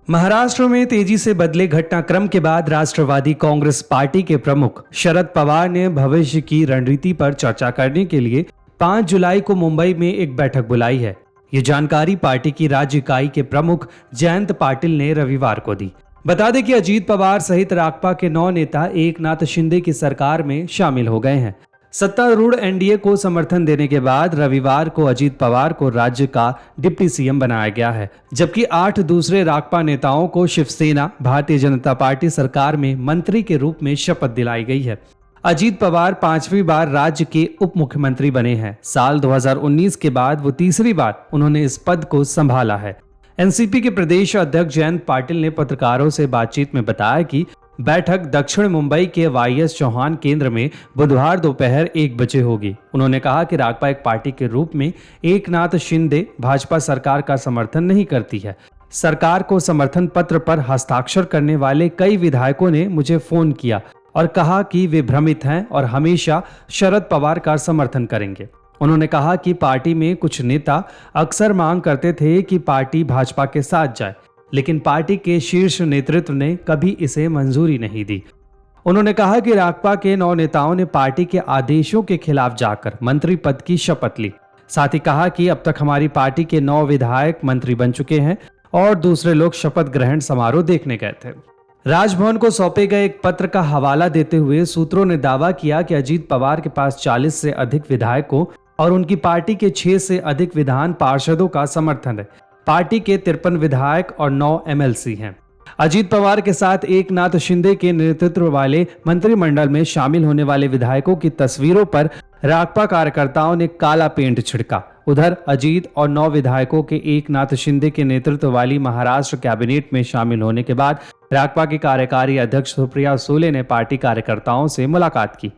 महाराष्ट्र में तेजी से बदले घटनाक्रम के बाद राष्ट्रवादी कांग्रेस पार्टी के प्रमुख शरद पवार ने भविष्य की रणनीति पर चर्चा करने के लिए 5 जुलाई को मुंबई में एक बैठक बुलाई है। ये जानकारी पार्टी की राज्य इकाई के प्रमुख जयंत पाटिल ने रविवार को दी। बता दें कि अजीत पवार सहित राक्पा के 9 नेता एकनाथ शिंदे की सरकार में शामिल हो गए हैं। सत्तारूढ़ एनडीए को समर्थन देने के बाद रविवार को अजीत पवार को राज्य का डिप्टी सीएम बनाया गया है, जबकि 8 दूसरे राक्पा नेताओं को शिवसेना भारतीय जनता पार्टी सरकार में मंत्री के रूप में शपथ दिलाई गई है। अजीत पवार 5वीं बार राज्य के उप मुख्यमंत्री बने हैं। साल 2019 के बाद वो तीसरी बार उन्होंने इस पद को संभाला है। एनसीपी के प्रदेश अध्यक्ष जयंत पाटिल ने पत्रकारों से बातचीत में बताया कि बैठक दक्षिण मुंबई के वाईएस चौहान केंद्र में बुधवार दोपहर 1 बजे होगी। उन्होंने कहा कि राक्पा एक पार्टी के रूप में एकनाथ शिंदे भाजपा सरकार का समर्थन नहीं करती है। सरकार को समर्थन पत्र पर हस्ताक्षर करने वाले कई विधायकों ने मुझे फोन किया और कहा कि वे भ्रमित हैं और हमेशा शरद पवार का समर्थन करेंगे। उन्होंने कहा कि पार्टी में कुछ नेता अक्सर मांग करते थे कि पार्टी भाजपा के साथ जाए, लेकिन पार्टी के शीर्ष नेतृत्व ने कभी इसे मंजूरी नहीं दी। उन्होंने कहा कि राक्पा के 9 नेताओं ने पार्टी के आदेशों के खिलाफ जाकर मंत्री पद की शपथ ली। साथ ही कहा कि अब तक हमारी पार्टी के 9 विधायक मंत्री बन चुके हैं और दूसरे लोग शपथ ग्रहण समारोह देखने गए थे। राजभवन को सौंपे गए एक पत्र का हवाला देते हुए सूत्रों ने दावा किया कि अजीत पवार के पास 40 से अधिक विधायकों और उनकी पार्टी के 6 से अधिक विधान पार्षदों का समर्थन है। पार्टी के 53 विधायक और 9 एमएलसी हैं। अजीत पवार के साथ एकनाथ शिंदे के नेतृत्व वाले मंत्रिमंडल में शामिल होने वाले विधायकों की तस्वीरों पर राक्पा कार्यकर्ताओं ने काला पेंट छिड़का। उधर अजीत और 9 विधायकों के एकनाथ शिंदे के नेतृत्व वाली महाराष्ट्र कैबिनेट में शामिल होने के बाद राक्पा की कार्यकारी अध्यक्ष सुप्रिया सुले ने पार्टी कार्यकर्ताओं से मुलाकात की।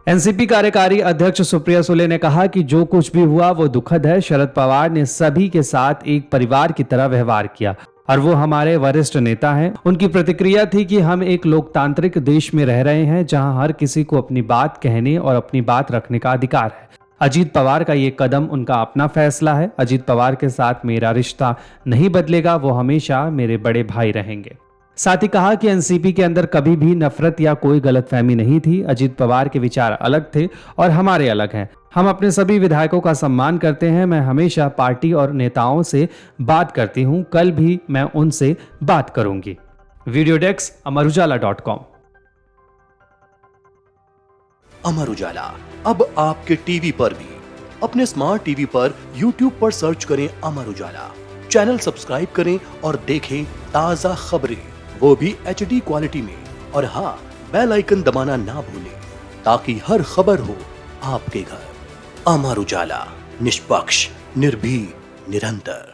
एनसीपी कार्यकारी अध्यक्ष सुप्रिया सुले ने कहा कि जो कुछ भी हुआ वो दुखद है। शरद पवार ने सभी के साथ एक परिवार की तरह व्यवहार किया और वो हमारे वरिष्ठ नेता हैं। उनकी प्रतिक्रिया थी कि हम एक लोकतांत्रिक देश में रह रहे हैं जहां हर किसी को अपनी बात कहने और अपनी बात रखने का अधिकार है। अजीत पवार का ये कदम उनका अपना फैसला है। अजीत पवार के साथ मेरा रिश्ता नहीं बदलेगा, वो हमेशा मेरे बड़े भाई रहेंगे। साथ ही कहा कि एनसीपी के अंदर कभी भी नफरत या कोई गलतफहमी नहीं थी। अजीत पवार के विचार अलग थे और हमारे अलग हैं। हम अपने सभी विधायकों का सम्मान करते हैं। मैं हमेशा पार्टी और नेताओं से बात करती हूं, कल भी मैं उनसे बात करूंगी। Video desk अमरुजाला.com। अमर उजाला अब आपके टीवी पर भी। अपने स्मार्ट टीवी पर यूट्यूब पर सर्च करें अमर उजाला, चैनल सब्सक्राइब करें और देखें ताजा खबरें, वो भी HD क्वालिटी में। और हाँ, बेल आइकन दबाना ना भूलें ताकि हर खबर हो आपके घर। अमर उजाला, निष्पक्ष, निर्भीक, निरंतर।